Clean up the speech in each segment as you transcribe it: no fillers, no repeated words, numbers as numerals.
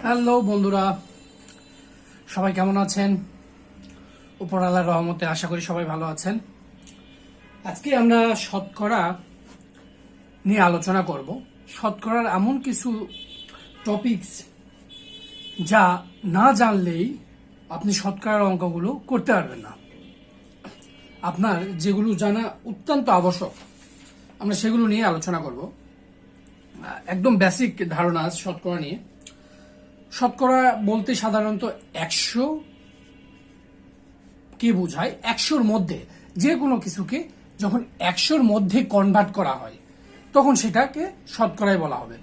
Hello বন্ধুরা, সবাই কেমন আছেন? উপর আল্লাহর রহমতে আশা করি সবাই ভালো আছেন। আজকে আমরা শতকরা নিয়ে আলোচনা করব। শতকরার এমন কিছু টপিকস যা না জানলেই আপনি শতকরার অঙ্কগুলো করতে পারবেন না। আপনার যেগুলো জানা অত্যন্ত আবশ্যক, আমরা সেগুলো নিয়ে আলোচনা করব। একদম বেসিক ধারণা আছে শতকরা নিয়ে। শতকরা বলতে সাধারণত 100 কে বোঝায়। 100-র মধ্যে যে কোনো কিছুকে যখন 100-র মধ্যে কনভার্ট করা হয় তখন সেটাকে শতকরাই বলা হবে।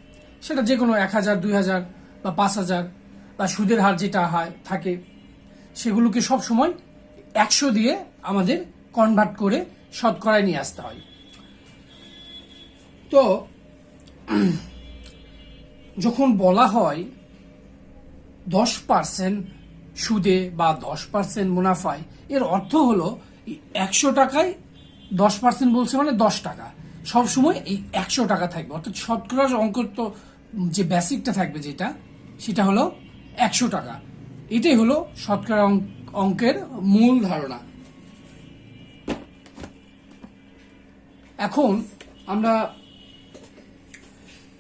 সেটা যে কোনো 1000, 2000 বা 5000 বা সুদের হার যেটা হয় থাকে, সেগুলোকে সব সময় 100 দিয়ে আমাদের কনভার্ট করে শতকরায় নিয়ে আসতে হয়। তো যখন বলা হয় 10% সুদে বা 10% মুনাফায়, এর অর্থ হলো 100 টাকায় 10% বলছে মানে 10 টাকা সবসময় এই 100 টাকা থাকবে। অর্থাৎ শতকরার অঙ্ক তো যে বেসিকটা থাকবে সেটা হলো 100 টাকা। এটাই হলো শতকরা অঙ্কের মূল ধারণা। এখন আমরা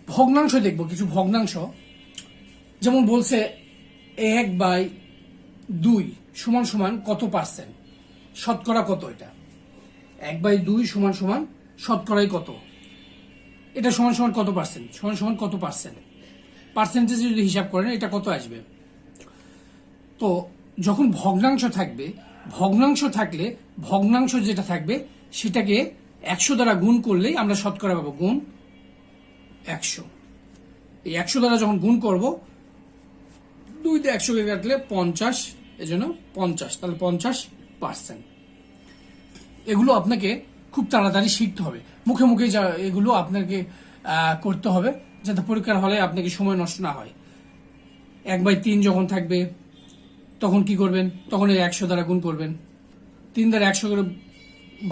ভগ্নাংশ দেখব, কিছু ভগ্নাংশ। যেমন বলছে 1/2 সমান সমান কত পার্সেন্ট, শতকরা কত? এটা 1/2 সমান সমান শতকরাই কত, এটা সমান সমান কত পার্সেন্ট, সমান সমান কত পার্সেন্ট। পার্সেন্টেজ যদি হিসাব করেন এটা কত আসবে? তো যখন ভগ্নাংশ থাকবে, ভগ্নাংশ থাকলে ভগ্নাংশ যেটা থাকবে সেটাকে 100 দ্বারা গুণ করলেই আমরা শতকরা পাবো। গুণ 100, এই 100 দ্বারা যখন গুণ করব, 2 দিয়ে 100-কে কাটলে 50, এজন্য 50, তাহলে 50%। এগুলো আপনাকে খুব তাড়াতাড়ি শিখতে হবে, মুখে মুখে এগুলো আপনাকে করতে হবে, যাতে পরীক্ষার হলে আপনাকে সময় নষ্ট না হয়। 1/3 যখন থাকবে তখন কি করবেন? তখন এই 100 দ্বারা গুণ করবেন। 3 দ্বারা 100 করে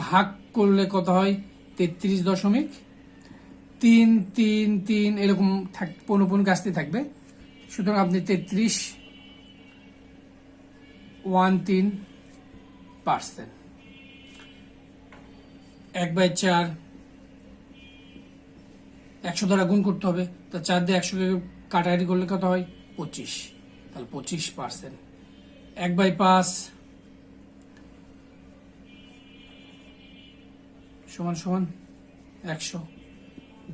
ভাগ করলে কত হয়? 33.333 এরকম 15 আসতে থাকবে। সুতরাং আপনি 33.13%। 1/4 100 দ্বারা গুণ করতে হবে, তা 4 দিয়ে 100-কে কাটাকাটি করলে কত হয়? 25, তাহলে 25%। 1/5 সমান সমান 100,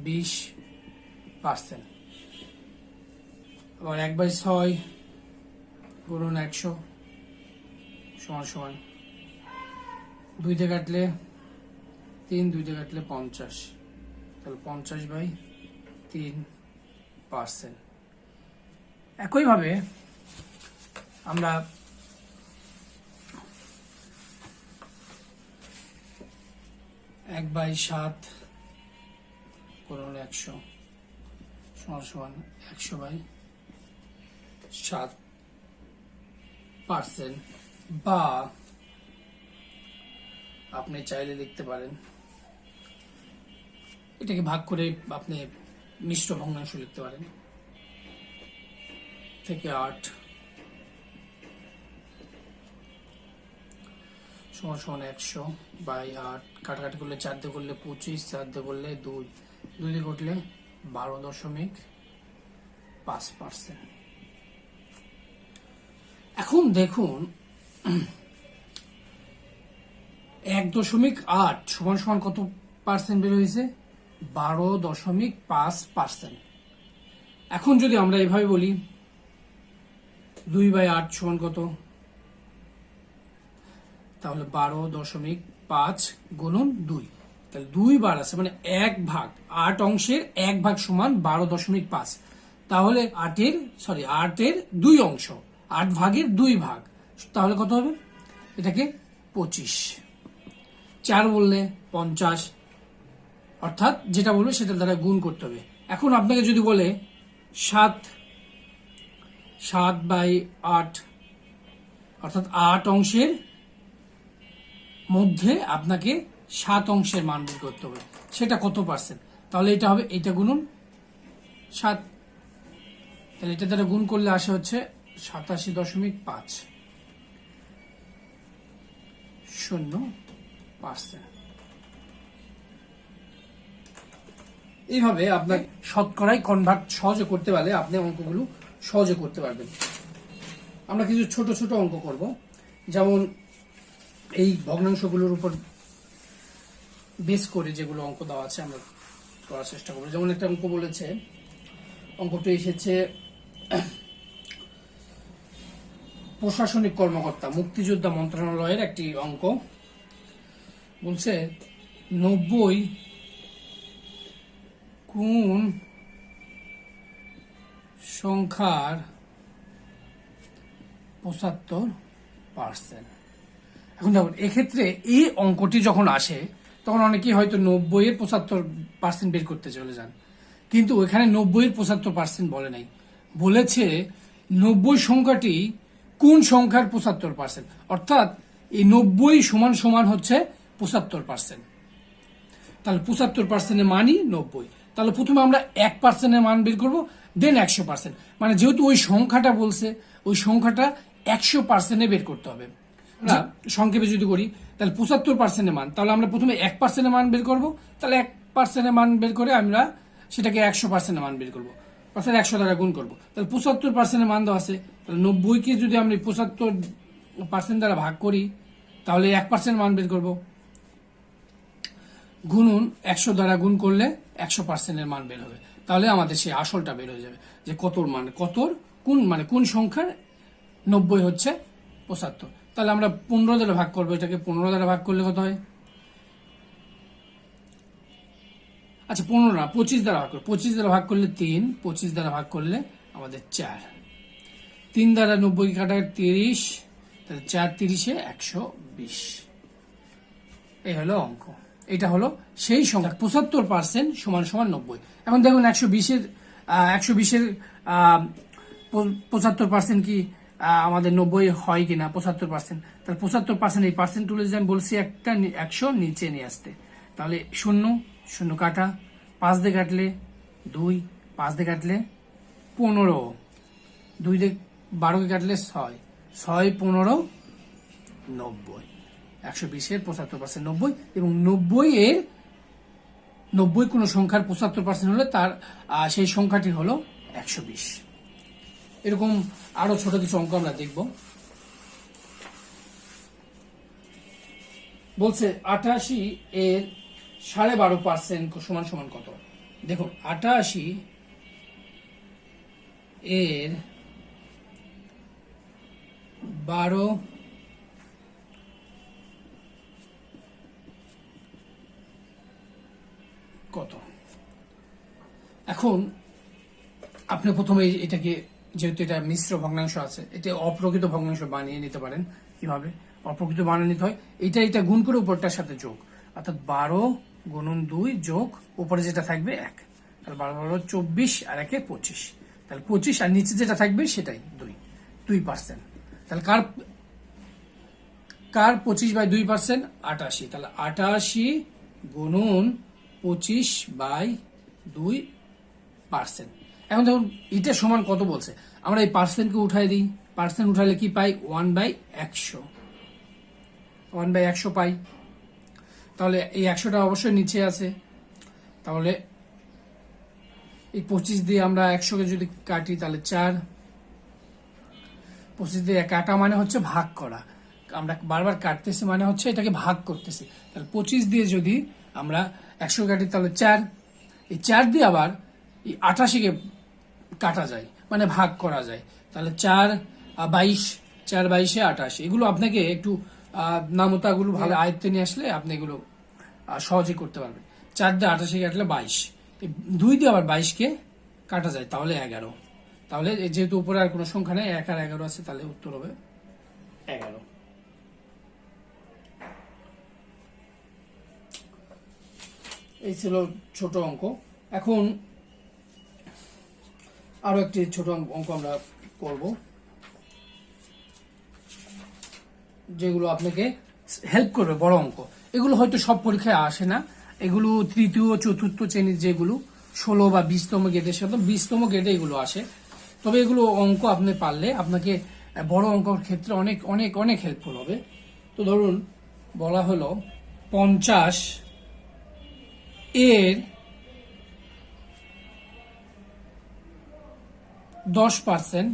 20%। আবার 1/6 গুণন 100 সমান সমান 2 দিয়ে কাটলে 3, 2 দিয়ে কাটলে 50, তাহলে 50/3%। একইভাবে আমরা 1/7 গুণন 100 সমান সমান 100/7%। বা আপনি চাইলে লিখতে পারেন, এটাকে ভাগ করে আপনি মিশ্র ভগ্নাংশ লিখতে পারেন। থেকে 8 সমান সমান 100/8, কাটাকাটি করলে 4 দিয়ে করলে 25, 4 দিয়ে করলে 2, 2 দিয়ে করলে 12.5%। এখন দেখুন 1.8 সমান সমান কত পার্সেন্ট বের হয়েছে? 12.5%। এখন যদি আমরা এভাবে বলি 2/8 সমান কত, তাহলে 12.5 গুণন 2, তাহলে 2 বার আছে মানে 1/8, 8 অংশের 1/8 সমান 12.5। তাহলে 8-এর 2 অংশ, 8 ভাগের 2 ভাগ, তাহলে কত হবে? এটাকে 25। 4 বললে 50, অর্থাৎ যেটা বলবে সেটা দ্বারা গুণ করতে হবে। এখন আপনাকে যদি বলে 7/8, অর্থাৎ 8 অংশের মধ্যে আপনাকে 7 অংশের মান বের করতে হবে, সেটা কত পার্সেন্ট? তাহলে এটা হবে, এইটা গুণন 7, তাহলে এটা দ্বারা গুণ করলে আসে হচ্ছে 87.50%। এইভাবে আপনার শতকরায় কনভার্ট সহজে করতে পারলে আপনি অঙ্কগুলো সহজে করতে পারবেন। আমরা কিছু ছোট ছোট অঙ্ক করব, যেমন এই ভগ্নাংশগুলোর উপর বেস করে যেগুলো অঙ্ক দেওয়া আছে আমরা করার চেষ্টা করবো। যেমন একটা অঙ্ক বলেছে, অঙ্কটা এসেছে প্রশাসনিক কর্মকর্তা মুক্তিযোদ্ধা মন্ত্রণালয়ের একটি অঙ্ক। বলছে 90 কোন সংখ্যার 75%। এখন দেখুন, এক্ষেত্রে এই অঙ্কটি যখন আসে তখন অনেকেই হয়তো 90-এর 75% বের করতে চলে যান, কিন্তু এখানে 90-এর 75% বলে নাই, বলেছে 90 সংখ্যাটি কোন সংখ্যার 75%, অর্থাৎ এই 90 সমান সমান হচ্ছে 75%। তাহলে 75%-এর মানই 90। তাহলে প্রথমে আমরা 1%-এর মান বের করবো, দেন 100%। মানে যেহেতু ওই সংখ্যাটা বলছে, ওই সংখ্যাটা 100%-এ বের করতে হবে। সংক্ষেপে যদি করি তাহলে 75%-এর মান, তাহলে আমরা প্রথমে 1%-এর মান বের করবো। তাহলে 1%-এর মান বের করে আমরা সেটাকে 100%-এর মান বের করবো, অর্থাৎ 100 দ্বারা গুণ করবো। তাহলে 75%-এর মান দেওয়া আছে, তাহলে 90-কে যদি আমরা 75% দ্বারা ভাগ করি তাহলে 1% মান বের করবো। গুণুন 100 দ্বারা গুণ করলে 100%-এর মান বের হবে। তাহলে আমাদের সেই আসলটা বের হয়ে যাবে যে কতর মান, কোন সংখ্যার 90 হচ্ছে 75। তাহলে আমরা 15 দ্বারা ভাগ করবো, এটাকে 15 দ্বারা ভাগ করলে কত হয়? আচ্ছা 15 না, 25 দ্বারা ভাগ করবো। 25 দ্বারা ভাগ করলে 3, 25 দ্বারা ভাগ করলে আমাদের 4, 3 দ্বারা 90 কাটা 30, তাহলে 4 30-এ 120। এই হলো অঙ্ক। এটা হলো সেই সংখ্যা 75% সমান সমান 90। এখন দেখুন 120-এর 75% কি আমাদের 90 হয় কিনা 75%। তাহলে 75% এই পার্সেন্ট তুলে যে আমি বলছি একটা 100 নিচে নিয়ে আসতে, তাহলে 0 0 কাটা, 5 দিয়ে কাটলে 2, 5 দিয়ে কাটলে 15, 2 দিয়ে 12-কে কাটলে 6, 6 15 90। 120-এর 75% 90, এবং 90 কোন সংখ্যার 75% হলে তার সেই সংখ্যাটি হলো 120। এরকম আরো ছোট কিছু অঙ্ক আমরা দেখব। বলছে 88-এর 12.5% সমান সমান কত? দেখুন 88-এর 12 কত? এখন আপনি প্রথমে এটাকে, যেহেতু এটা মিশ্র ভগ্নাংশ আছে, এটা অপ্রকৃত ভগ্নাংশ বানিয়ে নিতে পারেন। কিভাবে অপ্রকৃত বানিয়ে নিতে হয়? এটা গুণ করে উপরটার সাথে যোগ, অর্থাৎ 12 গুণন 2 যোগ উপরে যেটা থাকবে 1, তাহলে 12 12 24 আর 1 25, তাহলে 25, আর নিচে যেটা থাকবে সেটাই 2%। তাহলে কার 25/2%? 88। তাহলে 88 গুণন 25/2%। এখন দেখুন এটা সমান কত বলছে, আমরা এই পার্সেন্টকে উঠাই দিই। পার্সেন্ট উঠালে কি পাই? 1/100, 1/100 পাই। তাহলে এই 100টা অবশ্যই নিচে আছে, তাহলে এই 25 দিয়ে আমরা 100-কে যদি কাটি তাহলে 4, 25 দিয়ে কাটা মানে হচ্ছে ভাগ করা, আমরা বারবার কাটতেছি মানে হচ্ছে এটাকে ভাগ করতেছি। তাহলে 25 দিয়ে যদি আমরা 100 কাটি তাহলে 4, এই 4 দিয়ে আবার এই 88-কে কাটা যায়, মানে ভাগ করা যায়। তাহলে 4 22, 4 22-এ 88। এগুলো আপনাকে একটু নামতাগুলো ভালো আয়ত্তে নিয়ে আসলে আপনি এগুলো সহজে করতে পারবেন। 4 দিয়ে 88-কে কাটলে 22, 2 দিয়ে আবার 22-কে কাটা যায়, তাহলে 11। তাহলে যেহেতু উপরে আর কোনো সংখ্যা নেই, 1 আর 11 আছে, তাহলে উত্তর হবে 11। এই ছিল ছোট অঙ্ক। এখন আরো একটি ছোট অঙ্ক আমরা করব, যেগুলো আপনাকে হেল্প করবে, বড় অঙ্ক। এগুলো হয়তো সব পরীক্ষায় আসে না, এগুলো তৃতীয় চতুর্থ শ্রেণীর যেগুলো 16 বা 20তম গ্রেডের সাথে 20তম গ্রেডে এগুলো আসে। তবে এগুলো অঙ্ক আপনি পারলে আপনাকে বড় অঙ্কর ক্ষেত্রে অনেক অনেক অনেক হেল্পফুল হবে। তো ধরুন বলা হলো 50 এর 10%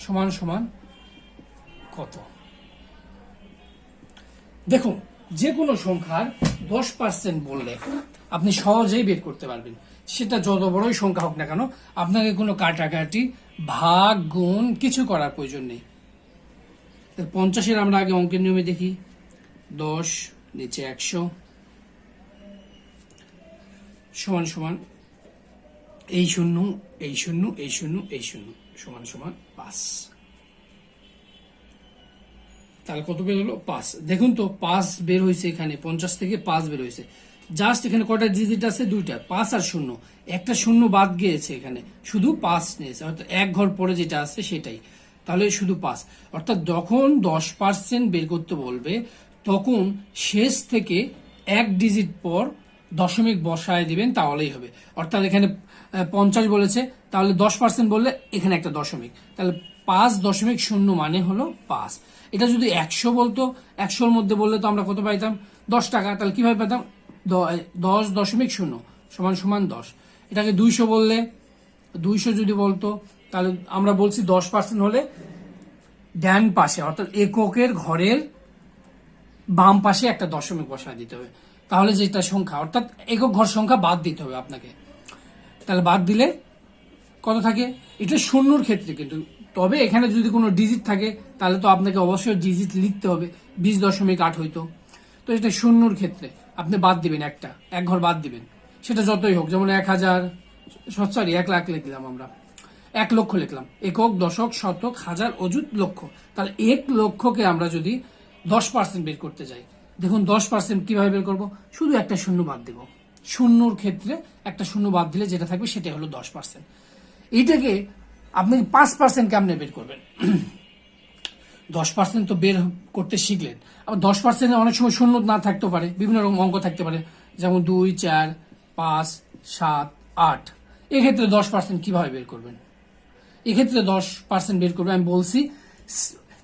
সমান সমান কত। দেখুন, যে কোনো সংখ্যার 10% বললে আপনি সহজেই বের করতে পারবেন, সেটা যত বড়ই সংখ্যা হোক না কেন। আপনাকে কোনো কাটাকাটি, ভাগ, গুণ কিছু করার প্রয়োজন নেই। 50-এর আমরা আগে অঙ্কের নিয়মে দেখি। 10 নিচে 100 সমান সমান এই শূন্য, এই শূন্য, এই শূন্য, এই শূন্য সমান সমান 5। তাহলে কত বের হলো? 5। দেখুন তো 5 বের হয়েছে এখানে, 50 থেকে 5 বের হয়েছে। জাস্ট এখানে কটা ডিজিট আছে? 2টা, 5 আর 0। একটা শূন্য বাদ গিয়েছে, এখানে শুধু 5 নিয়েছে, অর্থাৎ এক ঘর পরে যেটা আছে সেটাই। তাহলে শুধু 5। অর্থাৎ যখন 10% বের করতে বলবে তখন শেষ থেকে এক ডিজিট পর দশমিক বসায় দিবেন, তাহলেই হবে। অর্থাৎ এখানে 50 বলেছে, তাহলে 10% বললে এখানে একটা দশমিক, তাহলে 5.0 মানে হলো 5। এটা যদি 100 বলতো, 100-র মধ্যে বললে তো আমরা কত পাইতাম? 10 টাকা। তাহলে কিভাবে পেতাম? 10.0 সমান সমান 10। এটাকে 200 বললে, 200 যদি বলতো, তাহলে আমরা বলছি 10% হলে ডান পাশে অর্থাৎ এককের ঘরের বাম পাশে একটা দশমিক বসায় দিতে হবে। তাহলে যেটা সংখ্যা, অর্থাৎ একক ঘর সংখ্যা বাদ দিতে হবে আপনাকে। তাহলে বাদ দিলে কত থাকে? এটা শূন্যর ক্ষেত্রে কিন্তু। তবে এখানে যদি কোনো ডিজিট থাকে তাহলে তো আপনাকে অবশ্যই ডিজিট লিখতে হবে। 20.8 হইতো। তো এটা শূন্যর ক্ষেত্রে আপনি বাদ দিবেন, এক ঘর বাদ দিবেন, সেটা যতই হোক। যেমন 1000, সরি 1 লাখ লিখলাম আমরা, 1 লক্ষ লিখলাম। একক, দশক, শতক, হাজার, অযুত, লক্ষ। তাহলে 1 লক্ষকে আমরা যদি 10% বের করতে যাই, দেখুন 10% কিভাবে বের করব? শুধু একটা শূন্য বাদ দেব। শূন্যর ক্ষেত্রে একটা শূন্য বাদ দিলে যেটা থাকবে সেটাই হলো 10%। এইটাকে আপনি 5% কেমনে বের করবেন? 10% তো বের করতে শিখলেন, আবার 10% অনেক সময় শূন্য না থাকতে পারে, বিভিন্ন রকম অঙ্ক থাকতে পারে, যেমন 2, 4, 5, 7, 8। এক্ষেত্রে 10% কিভাবে বের করবেন? এক্ষেত্রে 10% বের করবে, আমি বলছি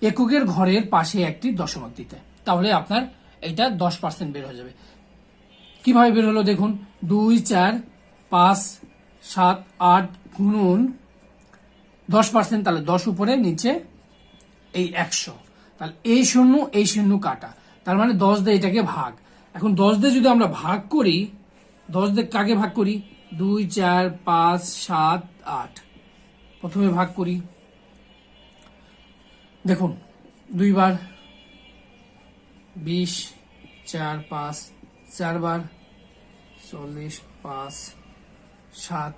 এককের ঘরের পাশে একটি দশমিক দিতে, তাহলে আপনার এটা 10% বের হয়ে যাবে। কিভাবে বের হলো দেখুন, 2, 4, 5, 7, 8 গুণন 10%, তাহলে 10 উপরে নিচে এই 100। তাহলে এই শূন্য কাটা, তার মানে 10 দিয়ে এটাকে ভাগ। এখন 10 দিয়ে যদি আমরা ভাগ করি, 10 দিয়ে কাকে ভাগ করি? 2, 4, 5, 7, 8। প্রথমে ভাগ করি, দেখুন 2 বার 20, 4, 5, 4 বার 40, 5, 7,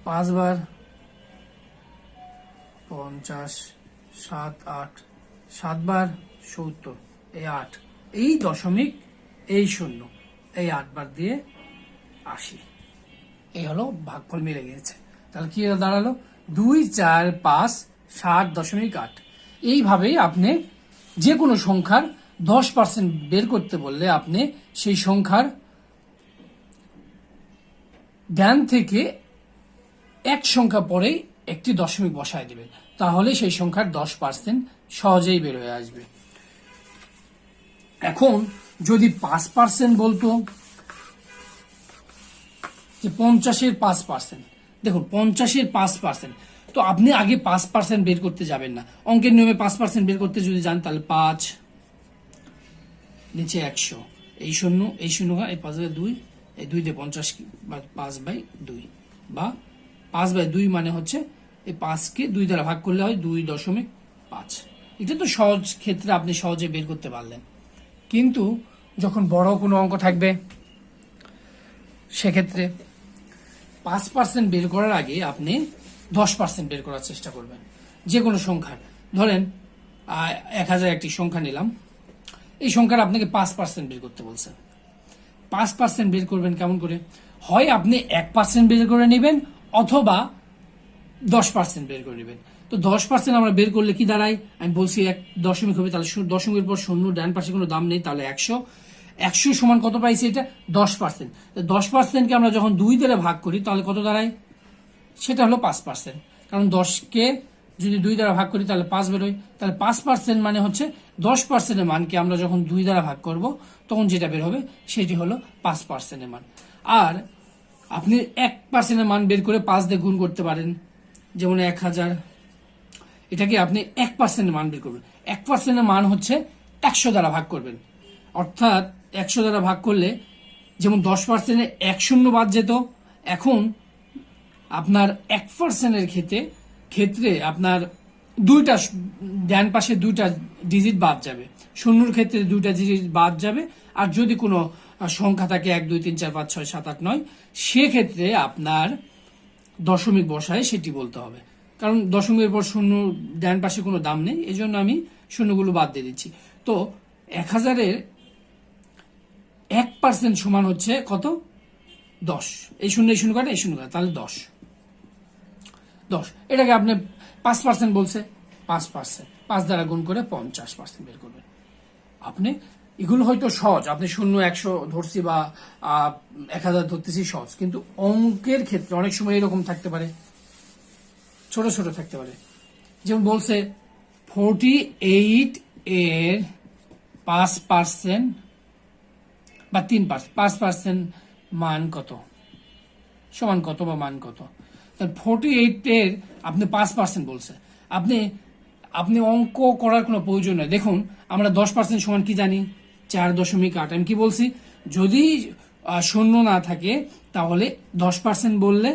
5 বার 50, 7, 8, 7 বার 70, এই 8, এই দশমিক, এই শূন্য, এই 8 বার দিয়ে 80। এই হলো ভাগফল, মিলে গিয়েছে। তাহলে কি দাঁড়ালো? 2, 4, 5, 7.8। এইভাবেই আপনি যে কোনো সংখ্যার 10% বের করতে বললে আপনি সেই সংখ্যার ডান থেকে এক সংখ্যা পরেই একটি দশমিক বসায় দিবেন, তাহলে সেই সংখ্যার 10% সহজেই বের হয়ে আসবে। এখন যদি 5% বলতো যে 50-এর 5%, দেখুন 50-এর 5%, তো আপনি আগে 5% বের করতে যাবেন না। অঙ্কের নিয়মে 5% বের করতে যদি যান, তাহলে 5 নিচে 100, এই শূন্য, এই শূন্য, এই 5/2, এই 2 দিয়ে 50, 5/2, বা 5/2 মানে হচ্ছে এই 5-কে 2 দ্বারা ভাগ করলে হয় 2.5। এটা তো সহজ ক্ষেত্রে আপনি সহজে বের করতে পারলেন। কিন্তু যখন বড় কোনো অঙ্ক থাকবে, সেক্ষেত্রে 5% বের করার আগে আপনি 10% বের করার চেষ্টা করবেন। যে কোনো সংখ্যার, ধরেন 1000 একটি সংখ্যা নিলাম, এই সংখ্যার আপনাকে 5% বের করতে বলছেন। 5% বের করবেন কেমন করে? হয় আপনি 1% বের করে নেবেন, অথবা 10% বের করে নেবেন। তো 10% আমরা বের করলে কি দাঁড়ায়? আমি বলছি 1 দশমিক হবে, তাহলে দশমিকের পর শূন্য, ডান পাশে কোনো দাম নেই, তাহলে 100। 100 সমান কত পাইছি? এটা 10%। 10%কে আমরা যখন 2 দ্বারা ভাগ করি তাহলে কত দাঁড়ায়? সেটা হলো 5%। কারণ 10কে যদি 2 দ্বারা ভাগ করি তাহলে 5 বেরোয়, তাহলে 5% মানে হচ্ছে 10%-এর মানকে আমরা যখন 2 দ্বারা ভাগ করব তখন যেটা বের হবে সেটি হলো 5%-এর মান। আর আপনি 1%-এর মান বের করে 5 দিয়ে গুণ করতে পারেন, যেমন 1000, এটাকে আপনি 1%-এর মান বের করবেন। 1%-এর মান হচ্ছে 100 দ্বারা ভাগ করবেন, অর্থাৎ 100 দ্বারা ভাগ করলে যেমন 10%-এ 1 শূন্য বাদ যেত, এখন আপনার 1%-এর ক্ষেত্রে আপনার দুইটা ডান পাশে 2টা ডিজিট বাদ যাবে, শূন্যর ক্ষেত্রে 2টা ডিজিট বাদ যাবে। আর যদি কোনো সংখ্যা থাকে 1 2 3 4 5 6 7 8 9, সেক্ষেত্রে আপনার দশমিক বসায় সেটি বলতে হবে, কারণ দশমিকের পর শূন্য ডান পাশে কোনো দাম নেই, এই জন্য আমি শূন্যগুলো বাদ দিয়ে দিচ্ছি। তো 1000-এর 1% সমান হচ্ছে কত? 10। এই শূন্য কাটে, এই শূন্য কাটে, তাহলে 10। এটাকে আপনি 5% বলছে, 5%, 5 দ্বারা গুণ করে 50% বের করবেন। আপনি এগুলো হয়তো সহজ, আপনি 0 100 ধরছি বা 1000 ধরতেছি সহজ, কিন্তু অঙ্কের ক্ষেত্রে অনেক সময় এরকম থাকতে পারে, ছোট ছোট থাকতে পারে। যেমন বলছে 48 এর 5% বা 3%, 5% মান কত, সমান কত বা মান কত? 48 এর আপনি 5% বলছে, আপনি অঙ্ক করার কোনো প্রয়োজন নেই। দেখুন আমরা 10% সমান কি জানি? 4.8। আমি কি বলছি? যদি শূন্য না থাকে তাহলে 10% বললে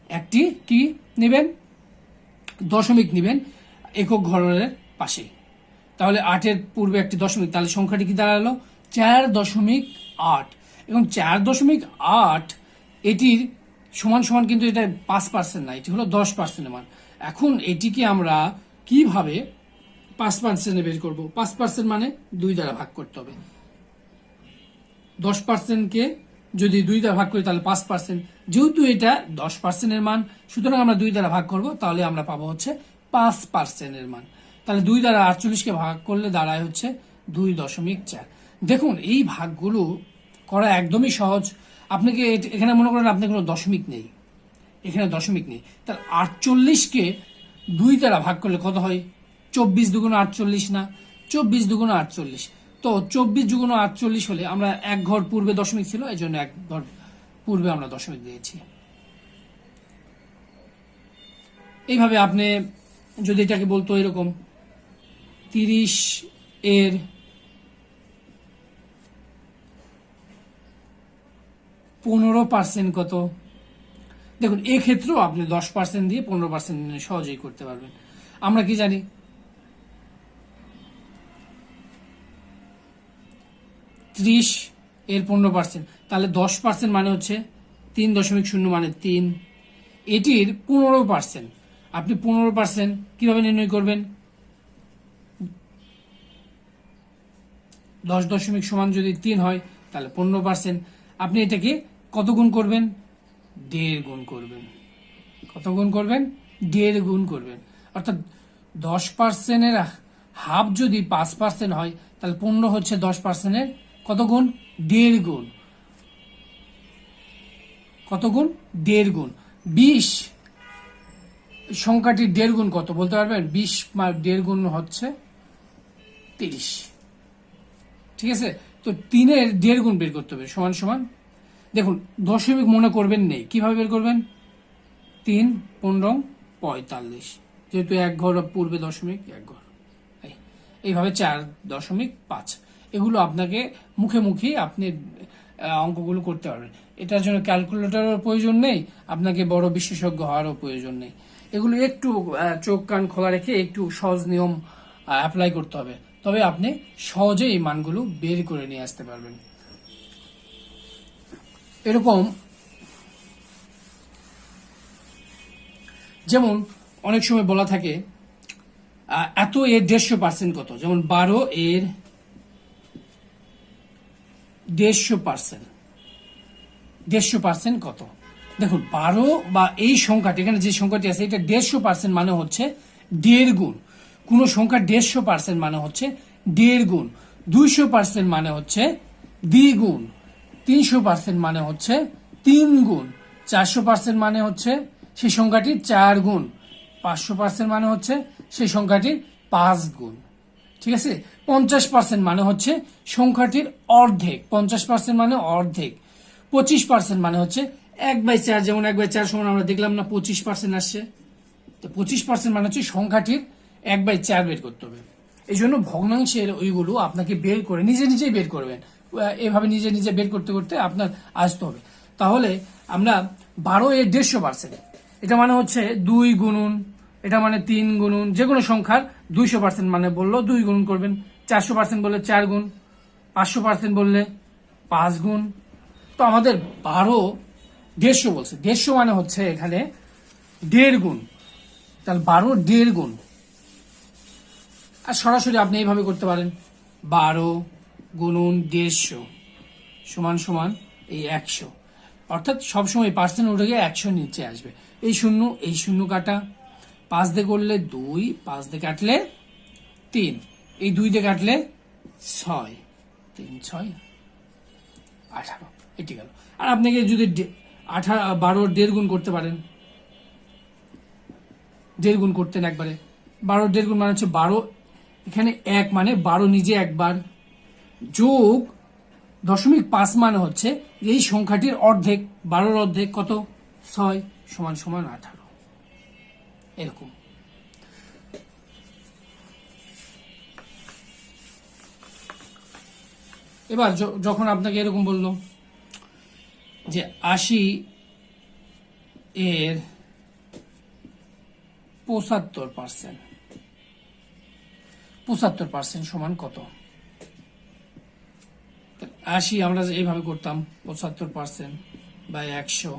একটি কি নেবেন? দশমিক নেবেন একক ঘরের পাশে। তাহলে 8-এর পূর্বে একটি দশমিক, তাহলে সংখ্যাটি কি দাঁড়ালো? 4.8। এবং 4.8 এটির সমান সমান কিন্তু এটা 5% না, এটি হলো 10%-এর মান। এখন এটিকে আমরা কিভাবে 5% বের করব? 5% মানে 2 দ্বারা ভাগ করতে হবে। 10%-কে যদি 2 দ্বারা ভাগ করি তাহলে 5%, যেহেতু এটা 10%-এর মান, সুতরাং আমরা 2 দ্বারা ভাগ করব, তাহলে আমরা পাবো হচ্ছে 5%-এর মান। তাহলে 2 দ্বারা 48-কে ভাগ করলে দাঁড়ায় হচ্ছে 2.4। দেখুন এই ভাগগুলো করা একদমই সহজ। আপনাকে এখানে মনে করেন আপনার কোনো দশমিক নেই, এখানে দশমিক নেই, তাহলে 48-কে 2 দ্বারা ভাগ করলে কত হয়? 24 দুগুণ 48 না? 24 দুগুণ 48। তো 24 দুগুণ 48 হলে আমরা এক ঘর পূর্বে দশমিক ছিল, এই জন্য এক ঘর পূর্বে আমরা দশমিক দিয়েছি। এইভাবে আপনি যদি এটাকে বলতো এরকম 30 এর 15% কত? দেখুন এক্ষেত্রেও আপনি 10% দিয়ে 15% সহজেই করতে পারবেন। আমরা কি জানি? 30 এর 15%, তাহলে 10% মানে হচ্ছে 3.0 মানে 3। এটির 15%, আপনি 15% কিভাবে নির্ণয় করবেন? 10 সমান যদি 3 হয় তাহলে 15%। আপনি এটাকে কত গুণ করবেন? 1.5 গুণ করবেন। কত গুণ করবেন? 1.5 গুণ করবেন। অর্থাৎ 10%-এর হাফ যদি 5% হয় তাহলে 15 হচ্ছে 10%-এর কত গুণ? 1.5 গুণ। কত গুণ? 1.5 গুণ। 20 সংখ্যাটির 1.5 গুণ কত বলতে পারবেন? 20 1.5 গুণ হচ্ছে 30। ঠিক আছে, তো 3-এর 1.5 গুণ বের করতে হবে, সমান সমান। দেখুন দশমিক মনে করবেন নেই, কিভাবে বের করবেন? 3 15 45, যেহেতু এক ঘর পূর্বে দশমিক, এক ঘর, এইভাবে 4.5। এগুলো আপনাকে মুখে মুখে আপনি অঙ্কগুলো করতে পারবেন। এটার জন্য ক্যালকুলেটরের প্রয়োজন নেই, আপনাকে বড় বিশেষজ্ঞ হওয়ারও প্রয়োজন নেই। এগুলো একটু চোখ কান খোলা রেখে একটু সহজ নিয়ম অ্যাপ্লাই করতে হবে, তবে আপনি সহজে এই মানগুলো বের করে নিয়ে আসতে পারবেন। এরকম যেমন অনেক সময় বলা থাকে এত এর 150% কত? যেমন 12 এর 150% কত? দেখুন 12 বা এই সংখ্যাটি, এখানে যে সংখ্যাটি আছে এটা 150% মানে হচ্ছে 1.5 গুণ। কোন সংখ্যা 150% মানে হচ্ছে 1.5 গুণ। 200% মানে হচ্ছে 2 গুণ। 300% মানে হচ্ছে 3 গুণ। 400% মানে হচ্ছে সেই সংখ্যাটি 4 গুণ। 500% মানে হচ্ছে সেই সংখ্যাটির 5 গুণ। ঠিক আছে, 50% মানে হচ্ছে সংখ্যাটির অর্ধেক। 50% মানে অর্ধেক। 25% মানে হচ্ছে 1/4, যেমন 1/4 সমান আমরা দেখলাম না 25% আসছে। তো 25% মানে হচ্ছে সংখ্যাটির 1/4 বের করতে হবে। এই জন্য ভগ্নাংশের ওইগুলো আপনাকে বের করে নিজেই বের করবেন। এভাবে নিজে বের করতে করতে আপনার আসতে হবে। তাহলে আমরা 12 এর 150%, এটা মানে হচ্ছে 2 গুণন, এটা মানে 3 গুণন, যে কোনো সংখ্যার 200% মানে বললো 2 গুণ করবেন, 400% বললে 4 গুণ, 500% বললে 5 গুণ। তো আমাদের 150 বলছে, 150 মানে হচ্ছে এখানে 1.5 গুণ, তাহলে 1.5 গুণ। আর সরাসরি আপনি এইভাবে করতে পারেন, 12 গুণন 150 সমান সমান এই 100, অর্থাৎ সবসময় পার্সেন্ট উঠে গিয়ে 100 নিচে আসবে। এই শূন্য কাটা, 5 দিয়ে করলে 2, 5 দিয়ে কাটলে 3, এই 2 দিয়ে কাটলে 6, 3 6 18, এটি গেল। আর আপনাকে যদি 12 1.5 গুণ করতে পারেন, 1.5 গুণ করতেন একবারে, 12 1.5 গুণ মানে হচ্ছে 12, এখানে 1 মানে 12 নিজে একবার, যোগ 0.5 মানে হচ্ছে এই সংখ্যাটির অর্ধেক, 12 অর্ধেক কত, 6 সমান সমান 18, এরকম। এবার যখন আপনাকে এরকম বললো যে 80 এর 75% সমান কত? 80 আমরা এইভাবে করতাম, 75% বাই 100।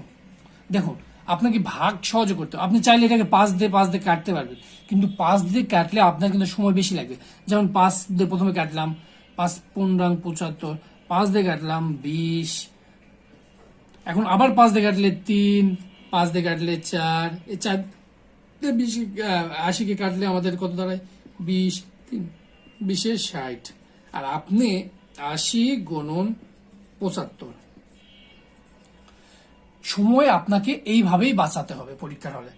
দেখুন, আপনাকে ভাগ সহজে করতে হবে। আপনি চাইলে এটাকে 5 দিয়ে কাটতে পারবেন, কিন্তু 5 দিয়ে কাটলে আপনার কিন্তু সময় বেশি লাগবে। যেমন 5 দিয়ে প্রথমে কাটলাম, 5 15 75, 5 দিয়ে কাটলাম 20, এখন আবার 5 দিয়ে কাটলে 3, 5 দিয়ে কাটলে 4, এই 4 দিয়ে 80 কে কাটলে আমাদের কত দাঁড়ায়, 20, 3 20 60। আর আপনি 80 গুণন 75, সময় আপনাকে এইভাবেই বাঁচাতে হবে পরীক্ষার হলে।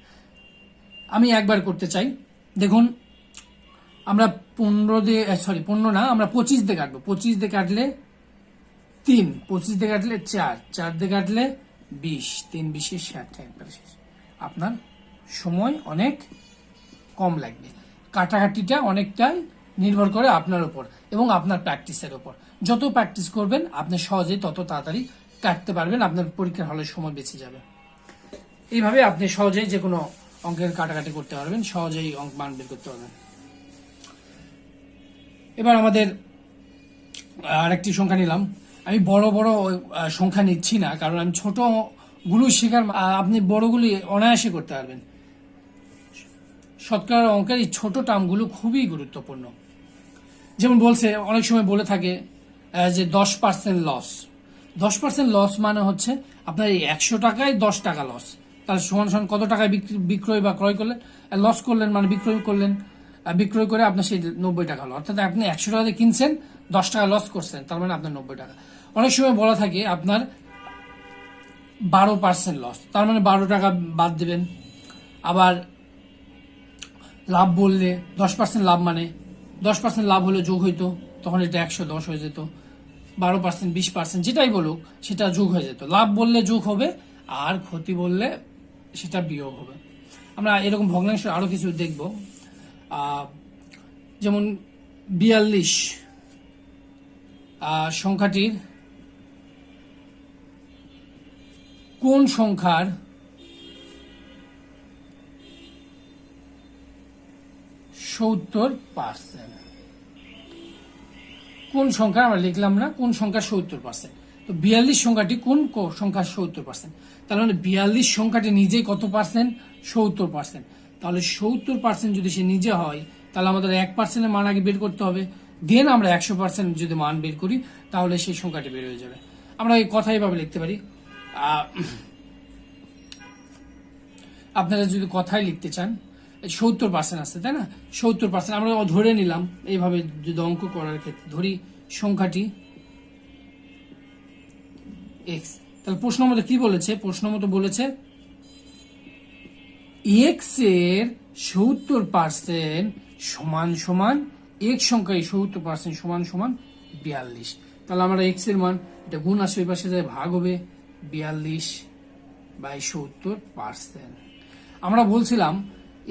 আমি একবার করতে চাই, দেখুন আমরা 15 না, আমরা 25 দিয়ে কাটবো। 25 দিয়ে কাটলে 3, 25 দিয়ে কাটলে 4, 4 দিয়ে কাটলে 20, 3 20 60, একবারে শেষ। আপনার সময় অনেক কম লাগবে। কাটাকাটিটা অনেকটাই নির্ভর করে আপনার উপর এবং আপনার প্র্যাকটিসের উপর। যত প্র্যাকটিস করবেন আপনি সহজেই তত তাড়াতাড়ি কাটতে পারবেন, আপনার পরীক্ষার হলে সময় বেঁচে যাবে। এইভাবে আপনি সহজেই যে কোনো অঙ্কের কাটাকাটি করতে পারবেন, সহজেই অঙ্ক মান বের করতে পারবেন। এবার আমাদের আরেকটি সংখ্যা নিলাম। আমি বড় সংখ্যা নিচ্ছি না, কারণ আমি ছোট গুলো শেখার, আপনি বড়গুলি অনায়াসে করতে পারবেন। শতকরা অঙ্কের এই ছোট টার্মগুলো খুবই গুরুত্বপূর্ণ। যেমন বলছে, অনেক সময় বলে থাকে যে 10% লস। 10% লস মানে হচ্ছে আপনার এই 100 টাকায় 10 টাকা লস, তাহলে সমান সমান কত টাকায় বিক্রয় বা ক্রয় করলেন, লস করলেন মানে বিক্রয় করলেন, বিক্রয় করে আপনার সেই 90 টাকা হলো। অর্থাৎ আপনি 100 টাকা দিয়ে কিনছেন, 10 টাকা লস করছেন, তার মানে আপনার 90 টাকা। অনেক সময় বলা থাকে আপনার 12% লস, তার মানে 12 টাকা বাদ দিবেন। আবার লাভ বললে 10% লাভ, মানে 10% লাভ হলে যোগ হইতো, তখন এটা 110 হয়ে যেত। 12% 20% যেটাই বলুক সেটা যোগ হয়ে যেত। লাভ বললে যোগ হবে, আর ক্ষতি বললে সেটা বিয়োগ হবে। আমরা এরকম ভগ্নাংশ আরো কিছু দেখব, যেমন 42 সংখ্যাটির কোন সংখ্যার %70? কোন সংখ্যা আমরা লিখলাম না, কোন সংখ্যা 70%? তো 42 সংখ্যাটি কোন সংখ্যার 70%? তাহলে মানে 42 সংখ্যাটি নিজেই কত পার্সেন্ট? 70%। তাহলে 70% যদি সে নিজে হয়, তাহলে আমাদের 1% মান আগে বের করতে হবে, দেন আমরা 100% যদি মান বের করি তাহলে সেই সংখ্যাটি বের হয়ে যাবে। আমরা এই কথা এইভাবে লিখতে পারি। আপনারা যদি কথাই লিখতে চান, 70% আছে, তাই না? 70% আমরা ধরে নিলাম, এইভাবে যদি অঙ্ক করার ক্ষেত্রে ধরি সংখ্যাটি x, তাহলে প্রশ্ন মতো কি বলেছে? প্রশ্ন মতো বলেছে এক্স এর 70% সমান সমান এক্স সংখ্যায় 70% সমান সমান 42। তাহলে আমরা এক্স এর মান, এটা গুণ আসবে, এই পাশে যায় ভাগ হবে, 42/70%। আমরা বলছিলাম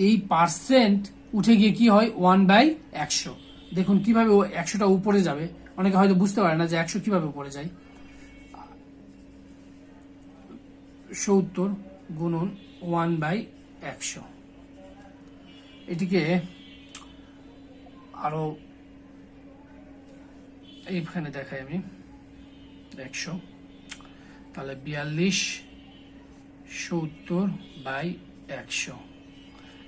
এই পার্সেন্ট উঠে গিয়ে কি হয়, 1/100। দেখুন কিভাবে 100টা উপরে যাবে, অনেকে হয়তো বুঝতে পারে না যে 100 কিভাবে উপরে যায়। 70 গুণন 1/100, এটিকে আরো এইখানে দেখাই আমি 100, তাহলে 42/70/100।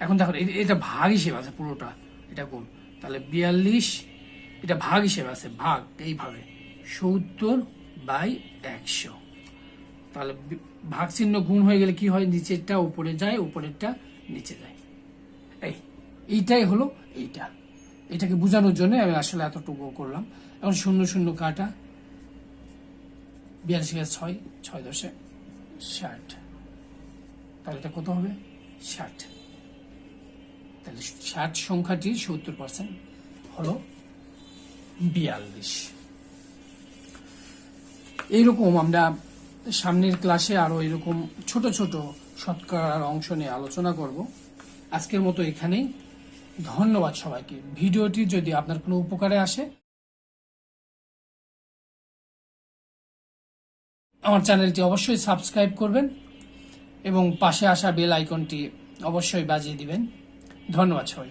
এখন দেখো এটা ভাগ হিসেবে আছে পুরোটা, এটা গুণ, তাহলে 42, এটা ভাগ হিসেবে আছে, ভাগ এইভাবে 70/100। তাহলে ভাগ চিহ্ন গুণ হয়ে গেলে কি হয়, নিচেরটা উপরে যায়, উপরেরটা নিচে যায়। এইটাই হলো এইটা। এটাকে বোঝানোর জন্য আমি আসলে এতটুকু করলাম। এখন 0 0 কাটা, 42 6 10 60, তাহলে এটা কত হবে, 60। তাহলে 60 সংখ্যাটির 70% হলো 42। এইরকম আমরা সামনের ক্লাসে আরো এরকম ছোট ছোট শতকরার অংশ নিয়ে আলোচনা করব। আজকের মতো এখানেই, ধন্যবাদ সবাইকে। ভিডিওটি যদি আপনার কোনো উপকারে আসে, আমার চ্যানেলটি অবশ্যই সাবস্ক্রাইব করবেন এবং পাশে আসা বেল আইকনটি অবশ্যই বাজিয়ে দিবেন। ধন্যবাদ সবাই।